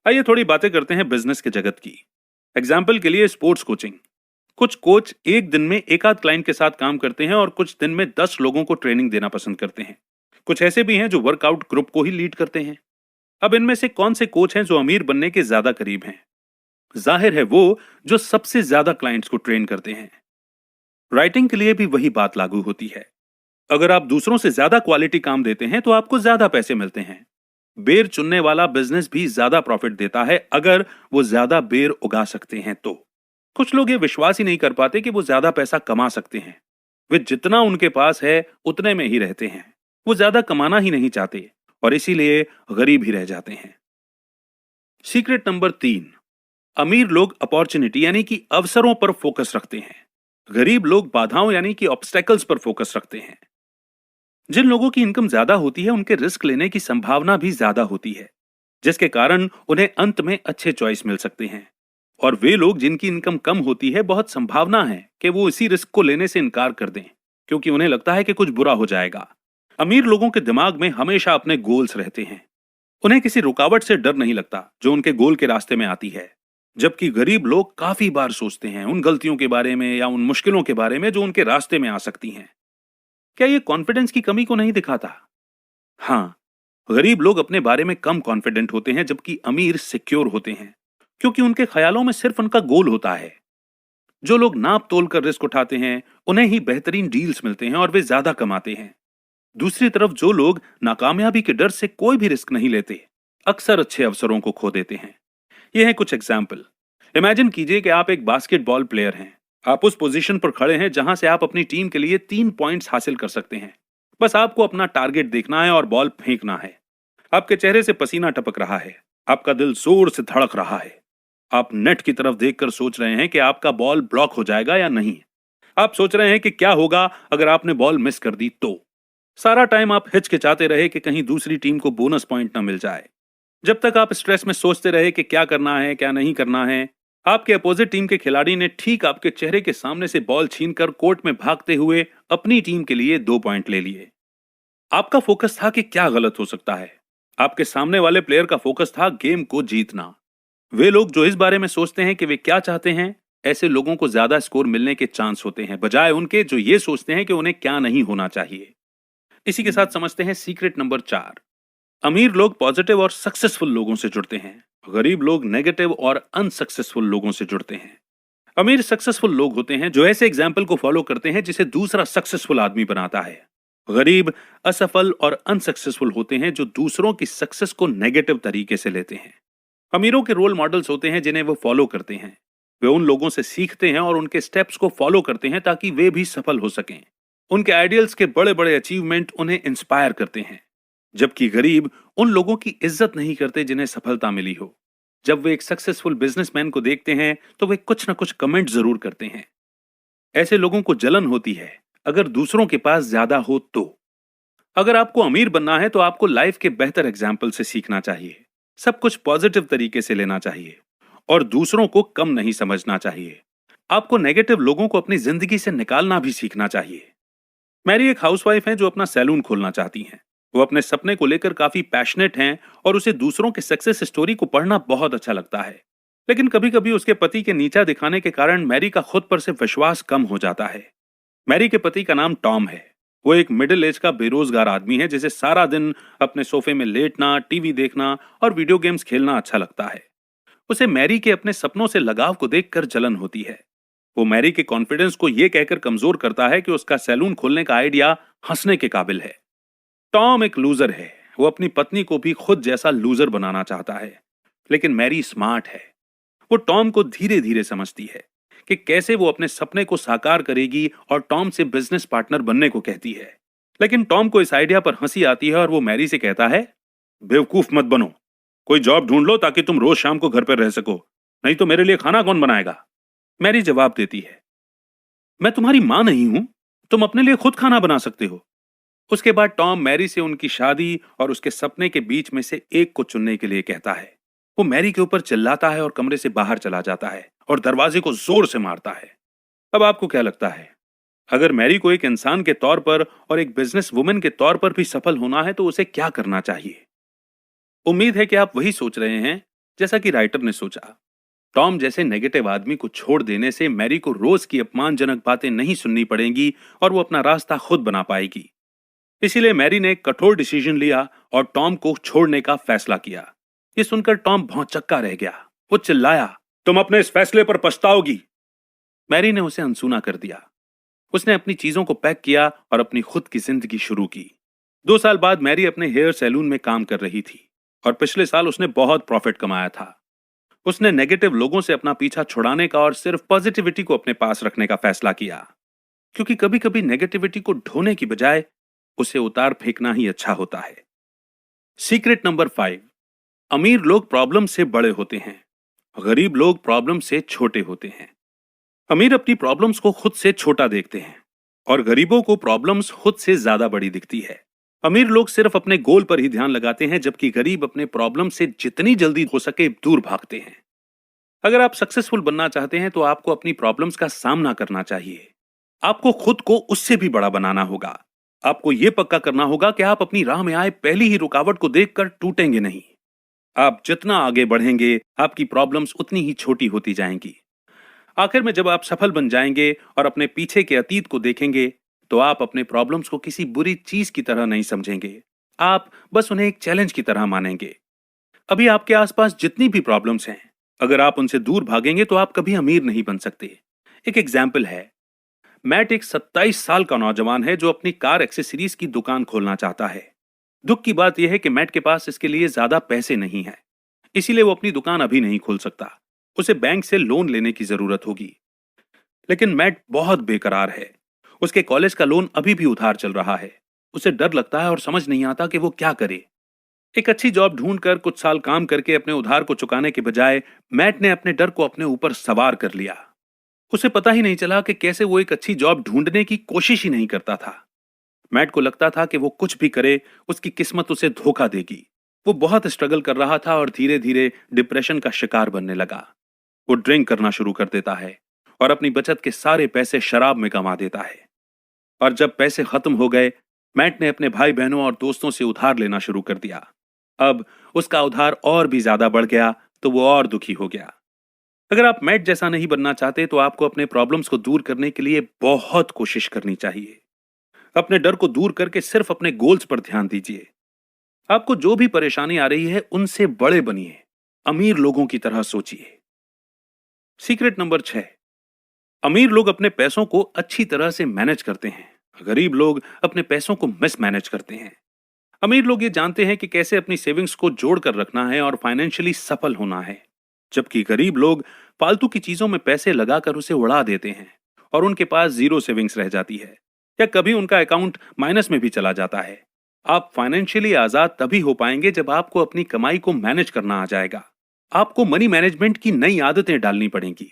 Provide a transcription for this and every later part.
आइए थोड़ी बातें करते हैं बिजनेस के जगत की। एग्जाम्पल के लिए स्पोर्ट्स कोचिंग। कुछ कोच एक दिन में एक आध क्लाइंट के साथ काम करते हैं और कुछ दिन में 10 लोगों को ट्रेनिंग देना पसंद करते हैं। कुछ ऐसे भी हैं जो वर्कआउट ग्रुप को ही लीड करते हैं। अब इनमें से कौन से कोच हैं जो अमीर बनने के ज्यादा करीब हैं? जाहिर है वो जो सबसे ज्यादा क्लाइंट्स को ट्रेन करते हैं। राइटिंग के लिए भी वही बात लागू होती है। अगर आप दूसरों से ज्यादा क्वालिटी काम देते हैं तो आपको ज्यादा पैसे मिलते हैं। बेर चुनने वाला बिजनेस भी ज्यादा प्रॉफिट देता है अगर वो ज्यादा बेर उगा सकते हैं तो। कुछ लोग ये विश्वास ही नहीं कर पाते कि वो ज्यादा पैसा कमा सकते हैं। वे जितना उनके पास है उतने में ही रहते हैं। वो ज्यादा कमाना ही नहीं चाहते और इसीलिए गरीब ही रह जाते हैं। Secret number 3। अमीर लोग अपॉर्चुनिटी यानी कि अवसरों पर फोकस रखते हैं। गरीब लोग बाधाओं यानी कि ऑब्स्टेकल्स पर फोकस रखते हैं। जिन लोगों की इनकम ज्यादा होती है उनके रिस्क लेने की संभावना भी ज्यादा होती है, जिसके कारण उन्हें अंत में अच्छे चॉइस मिल सकते हैं। और वे लोग जिनकी इनकम कम होती है बहुत संभावना है कि वो इसी रिस्क को लेने से इनकार कर दें, क्योंकि उन्हें लगता है कि कुछ बुरा हो जाएगा। अमीर लोगों के दिमाग में हमेशा अपने गोल्स रहते हैं। उन्हें किसी रुकावट से डर नहीं लगता जो उनके गोल के रास्ते में आती है। जबकि गरीब लोग काफी बार सोचते हैं उन गलतियों के बारे में या उन मुश्किलों के बारे में जो उनके रास्ते में आ सकती हैं। क्या ये कॉन्फिडेंस की कमी को नहीं दिखाता? हाँ, गरीब लोग अपने बारे में कम कॉन्फिडेंट होते हैं जबकि अमीर सिक्योर होते हैं, क्योंकि उनके ख्यालों में सिर्फ उनका गोल होता है। जो लोग नाप तोल कर रिस्क उठाते हैं उन्हें ही बेहतरीन डील्स मिलते हैं और वे ज्यादा कमाते हैं। दूसरी तरफ जो लोग नाकामयाबी के डर से कोई भी रिस्क नहीं लेते अक्सर अच्छे अवसरों को खो देते हैं। ये हैं कुछ एग्जाम्पल। इमेजिन कीजिए कि आप एक बास्केटबॉल प्लेयर हैं। आप उस पोजीशन पर खड़े हैं जहां से आप अपनी टीम के लिए 3 पॉइंट्स हासिल कर सकते हैं। बस आपको अपना टारगेट देखना है और बॉल फेंकना है। आपके चेहरे से पसीना टपक रहा है। आपका दिल जोर से धड़क रहा है। आप नेट की तरफ देखकर सोच रहे हैं कि आपका बॉल ब्लॉक हो जाएगा या नहीं। आप सोच रहे हैं कि क्या होगा अगर आपने बॉल मिस कर दी तो। सारा टाइम आप हिचकिचाते रहे कि कहीं दूसरी टीम को बोनस पॉइंट न मिल जाए। जब तक आप स्ट्रेस में सोचते रहे कि क्या करना है क्या नहीं करना है, आपके अपोजिट टीम के खिलाड़ी ने ठीक आपके चेहरे के सामने से बॉल छीनकर कोर्ट में भागते हुए अपनी टीम के लिए 2 पॉइंट ले लिए। आपका फोकस था कि क्या गलत हो सकता है। आपके सामने वाले प्लेयर का फोकस था गेम को जीतना। वे लोग जो इस बारे में सोचते हैं कि वे क्या चाहते हैं, ऐसे लोगों को ज्यादा स्कोर मिलने के चांस होते हैं, बजाय उनके जो ये सोचते हैं कि उन्हें क्या नहीं होना चाहिए। इसी के साथ समझते हैं सीक्रेट नंबर 4। अमीर लोग पॉजिटिव और सक्सेसफुल लोगों से जुड़ते हैं। गरीब लोग नेगेटिव और अनसक्सेसफुल लोगों से जुड़ते हैं। अमीर सक्सेसफुल लोग होते हैं जो ऐसे एग्जाम्पल को फॉलो करते हैं जिसे दूसरा सक्सेसफुल आदमी बनाता है। गरीब असफल और अनसक्सेसफुल होते हैं जो दूसरों की सक्सेस को नेगेटिव तरीके से लेते हैं। अमीरों के रोल मॉडल्स होते हैं जिन्हें वो फॉलो करते हैं। वे उन लोगों से सीखते हैं और उनके स्टेप्स को फॉलो करते हैं ताकि वे भी सफल हो सकें। उनके आइडियल्स के बड़े बड़े अचीवमेंट उन्हें इंस्पायर करते हैं। जबकि गरीब उन लोगों की इज्जत नहीं करते जिन्हें सफलता मिली हो। जब वे एक सक्सेसफुल बिजनेसमैन को देखते हैं तो वे कुछ ना कुछ कमेंट जरूर करते हैं। ऐसे लोगों को जलन होती है अगर दूसरों के पास ज्यादा हो तो। अगर आपको अमीर बनना है तो आपको लाइफ के बेहतर एग्जाम्पल से सीखना चाहिए। सब कुछ पॉजिटिव तरीके से लेना चाहिए और दूसरों को कम नहीं समझना चाहिए। आपको नेगेटिव लोगों को अपनी जिंदगी से निकालना भी सीखना चाहिए। मैरी एक हाउसवाइफ हैं जो अपना सैलून खोलना चाहती हैं। वो अपने सपने को लेकर काफी पैशनेट हैं और उसे दूसरों के सक्सेस स्टोरी को पढ़ना बहुत अच्छा लगता है। लेकिन कभी कभी उसके पति के नीचा दिखाने के कारण मैरी का खुद पर से विश्वास कम हो जाता है। मैरी के पति का नाम टॉम है। वो एक मिडिल एज का बेरोजगार आदमी है जिसे सारा दिन अपने सोफे में लेटना, टीवी देखना और वीडियो गेम्स खेलना अच्छा लगता है। उसे मैरी के अपने सपनों से लगाव को देखकर जलन होती है। वो मैरी के कॉन्फिडेंस को यह कहकर कमजोर करता है कि उसका सैलून खोलने का आइडिया हंसने के काबिल है। टॉम एक लूजर है। वो अपनी पत्नी को भी खुद जैसा लूजर बनाना चाहता है। लेकिन मैरी स्मार्ट है। वो टॉम को धीरे धीरे समझती है कि कैसे वो अपने सपने को साकार करेगी और टॉम से बिजनेस पार्टनर बनने को कहती है। लेकिन टॉम को इस आइडिया पर हंसी आती है और वो मैरी से कहता है, बेवकूफ मत बनो, कोई जॉब ढूंढ लो ताकि तुम रोज शाम को घर पर रह सको, नहीं तो मेरे लिए खाना कौन बनाएगा। मैरी जवाब देती है, मैं तुम्हारी मां नहीं हूं, तुम अपने लिए खुद खाना बना सकते हो। उसके बाद टॉम मैरी से उनकी शादी और उसके सपने के बीच में से एक को चुनने के लिए कहता है। वो मैरी के ऊपर चिल्लाता है और कमरे से बाहर चला जाता है और दरवाजे को जोर से मारता है। अब आपको क्या लगता है, अगर मैरी को एक इंसान के तौर पर और एक बिजनेस वुमेन के तौर पर भी सफल होना है तो उसे क्या करना चाहिए? उम्मीद है कि आप वही सोच रहे हैं जैसा कि राइटर ने सोचा। टॉम जैसे नेगेटिव आदमी को छोड़ देने से मैरी को रोज की अपमानजनक बातें नहीं सुननी पड़ेंगी और वो अपना रास्ता खुद बना पाएगी। इसीलिए मैरी ने एक कठोर डिसीजन लिया और टॉम को छोड़ने का फैसला किया। ये सुनकर टॉम भौंचक्का रह गया। वो चिल्लाया, तुम अपने इस फैसले पर पछताओगी। मैरी ने उसे अनसुना कर दिया। उसने अपनी चीजों को पैक किया और अपनी खुद की जिंदगी शुरू की। 2 साल बाद मैरी अपने हेयर सैलून में काम कर रही थी और पिछले साल उसने बहुत प्रॉफिट कमाया था। उसने नेगेटिव लोगों से अपना पीछा छुड़ाने का और सिर्फ पॉजिटिविटी को अपने पास रखने का फैसला किया, क्योंकि कभी कभी नेगेटिविटी को ढोने की बजाय उसे उतार फेंकना ही अच्छा होता है। सीक्रेट नंबर 5, अमीर लोग प्रॉब्लम से बड़े होते हैं, गरीब लोग प्रॉब्लम से छोटे होते हैं। अमीर अपनी प्रॉब्लम्स को खुद से छोटा देखते हैं और गरीबों को प्रॉब्लम्स खुद से ज्यादा बड़ी दिखती है। अमीर लोग सिर्फ अपने गोल पर ही ध्यान लगाते हैं, जबकि गरीब अपने प्रॉब्लम से जितनी जल्दी हो सके दूर भागते हैं। अगर आप सक्सेसफुल बनना चाहते हैं तो आपको अपनी प्रॉब्लम्स का सामना करना चाहिए। आपको खुद को उससे भी बड़ा बनाना होगा। आपको यह पक्का करना होगा कि आप अपनी राह में आए पहली ही रुकावट को देखकर टूटेंगे नहीं। आप जितना आगे बढ़ेंगे, आपकी प्रॉब्लम्स उतनी ही छोटी होती जाएंगी। आखिर में जब आप सफल बन जाएंगे और अपने पीछे के अतीत को देखेंगे, तो आप अपने प्रॉब्लम्स को किसी बुरी चीज की तरह नहीं समझेंगे। आप बस उन्हें एक चैलेंज की तरह मानेंगे। अभी आपके आसपास जितनी भी प्रॉब्लम्स हैं, अगर आप उनसे दूर भागेंगे तो आप कभी अमीर नहीं बन सकते। एक एग्जाम्पल है, मैट एक 27 साल का नौजवान है जो अपनी कार एक्सेसरीज की दुकान खोलना चाहता है। दुख की बात यह है कि मैट के पास इसके लिए ज्यादा पैसे नहीं है, इसीलिए वो अपनी दुकान अभी नहीं खोल सकता। उसे बैंक से लोन लेने की जरूरत होगी। लेकिन मैट बहुत बेकरार है। उसके कॉलेज का लोन अभी भी उधार चल रहा है। उसे डर लगता है और समझ नहीं आता कि वो क्या करे। एक अच्छी जॉब ढूंढकर कुछ साल काम करके अपने उधार को चुकाने के बजाय मैट ने अपने डर को अपने ऊपर सवार कर लिया। उसे पता ही नहीं चला कि कैसे वो एक अच्छी जॉब ढूंढने की कोशिश ही नहीं करता था। मैट को लगता था कि वो कुछ भी करे, उसकी किस्मत उसे धोखा देगी। वो बहुत स्ट्रगल कर रहा था और धीरे धीरे डिप्रेशन का शिकार बनने लगा। वो ड्रिंक करना शुरू कर देता है और अपनी बचत के सारे पैसे शराब में गंवा देता है। और जब पैसे खत्म हो गए, मैट ने अपने भाई बहनों और दोस्तों से उधार लेना शुरू कर दिया। अब उसका उधार और भी ज्यादा बढ़ गया तो वो और दुखी हो गया। अगर आप मैट जैसा नहीं बनना चाहते तो आपको अपने प्रॉब्लम्स को दूर करने के लिए बहुत कोशिश करनी चाहिए। अपने डर को दूर करके सिर्फ अपने गोल्स पर ध्यान दीजिए। आपको जो भी परेशानी आ रही है उनसे बड़े बनिए, अमीर लोगों की तरह सोचिए। सीक्रेट नंबर 6, अमीर लोग अपने पैसों को अच्छी तरह से मैनेज करते हैं, गरीब लोग अपने पैसों को मिसमैनेज करते हैं। अमीर लोग ये जानते हैं कि कैसे अपनी सेविंग्स को जोड़कर रखना है और फाइनेंशियली सफल होना है, जबकि गरीब लोग फालतू की चीजों में पैसे लगाकर उसे उड़ा देते हैं और उनके पास जीरो सेविंग्स रह जाती है या कभी उनका अकाउंट माइनस में भी चला जाता है। आप फाइनेंशियली आजाद तभी हो पाएंगे जब आपको अपनी कमाई को मैनेज करना आ जाएगा। आपको मनी मैनेजमेंट की नई आदतें डालनी पड़ेंगी।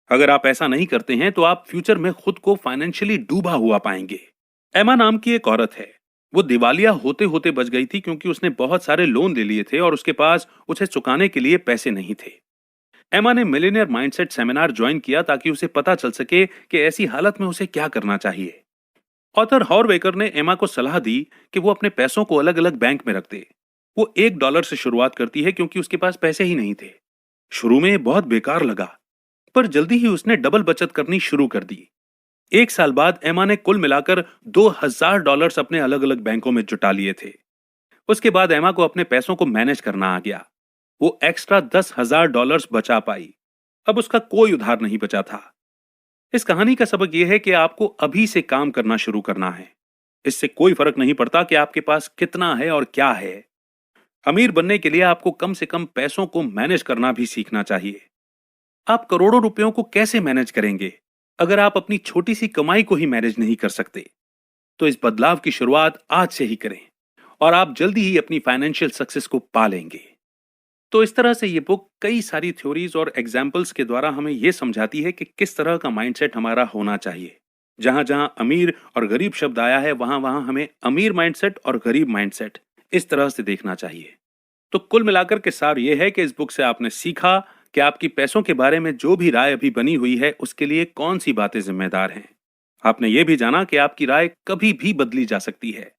अगर आप ऐसा नहीं करते हैं तो आप फ्यूचर में खुद को फाइनेंशियली डूबा हुआ पाएंगे। एमा नाम की एक औरत है। वो दिवालिया होते होते बच गई थी क्योंकि उसने बहुत सारे लोन ले लिए थे और उसके पास उसे चुकाने के लिए पैसे नहीं थे। एमा ने मिलियनेयर माइंडसेट सेमिनार ज्वाइन किया ताकि उसे पता चल सके कि ऐसी हालत में उसे क्या करना चाहिए। ऑथर हॉरवेकर ने एमा को सलाह दी कि वो अपने पैसों को अलग अलग बैंक में रख दे। वो $1 से शुरुआत करती है क्योंकि उसके पास पैसे ही नहीं थे। शुरू में बहुत बेकार लगा, पर जल्दी ही उसने डबल बचत करनी शुरू कर दी। 1 साल बाद एमा ने कुल मिलाकर $2000 अपने अलग अलग बैंकों में जुटा लिए थे। उसके बाद एमा को अपने पैसों को मैनेज करना आ गया। वो एक्स्ट्रा $10,000 बचा पाई। अब उसका कोई उधार नहीं बचा था। इस कहानी का सबक यह है कि आपको अभी से काम करना शुरू करना है। इससे कोई फर्क नहीं पड़ता कि आपके पास कितना है और क्या है। अमीर बनने के लिए आपको कम से कम पैसों को मैनेज करना भी सीखना चाहिए। आप करोड़ों रुपयों को कैसे मैनेज करेंगे अगर आप अपनी छोटी सी कमाई को ही मैनेज नहीं कर सकते? तो इस बदलाव की शुरुआत आज से ही करें और आप जल्दी ही अपनी फाइनेंशियल सक्सेस को पा लेंगे। तो इस तरह से ये बुक कई सारी थ्योरीज और एग्जाम्पल्स के द्वारा हमें यह समझाती है कि किस तरह का माइंडसेट हमारा होना चाहिए। जहां जहां अमीर और गरीब शब्द आया है वहां वहां हमें अमीर माइंडसेट और गरीब माइंडसेट इस तरह से देखना चाहिए। तो कुल मिलाकर के सार यह है कि इस बुक से आपने सीखा कि आपकी पैसों के बारे में जो भी राय अभी बनी हुई है उसके लिए कौन सी बातें जिम्मेदार हैं। आपने यह भी जाना कि आपकी राय कभी भी बदली जा सकती है।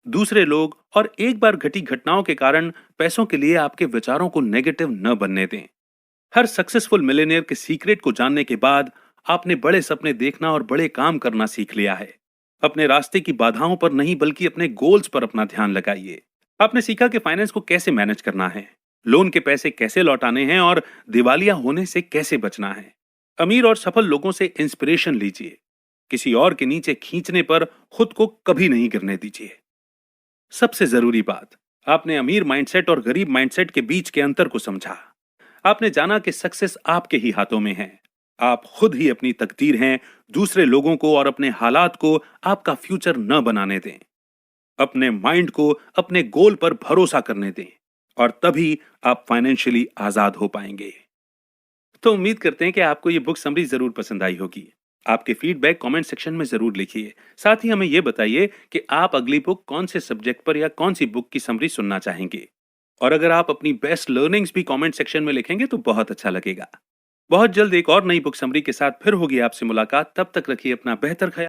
दूसरे लोग और एक बार घटी घटनाओं के कारण पैसों के लिए आपके विचारों को नेगेटिव न बनने दें। हर सक्सेसफुल मिलियनेयर के सीक्रेट को जानने के बाद आपने बड़े सपने देखना और बड़े काम करना सीख लिया है। अपने रास्ते की बाधाओं पर नहीं बल्कि अपने गोल्स पर अपना ध्यान लगाइए। आपने सीखा कि फाइनेंस को कैसे मैनेज करना है, लोन के पैसे कैसे लौटाने हैं और दिवालिया होने से कैसे बचना है। अमीर और सफल लोगों से इंस्पिरेशन लीजिए। किसी और के नीचे खींचने पर खुद को कभी नहीं गिरने दीजिए। सबसे जरूरी बात, आपने अमीर माइंडसेट और गरीब माइंडसेट के बीच के अंतर को समझा। आपने जाना कि सक्सेस आपके ही हाथों में है। आप खुद ही अपनी तकदीर हैं। दूसरे लोगों को और अपने हालात को आपका फ्यूचर न बनाने दें। अपने माइंड को अपने गोल पर भरोसा करने दें और तभी आप फाइनेंशियली आजाद हो पाएंगे। तो उम्मीद करते हैं कि आपको ये बुक समरी जरूर पसंद आई होगी। आपके फीडबैक कमेंट सेक्शन में जरूर लिखिए। साथ ही हमें ये बताइए कि आप अगली बुक कौन से सब्जेक्ट पर या कौन सी बुक की समरी सुनना चाहेंगे। और अगर आप अपनी बेस्ट लर्निंग्स भी कमेंट सेक्शन में लिखेंगे तो बहुत अच्छा लगेगा। बहुत जल्द एक और नई बुक समरी के साथ फिर होगी आपसे मुलाकात। तब तक रखिए अपना बेहतर ख्याल।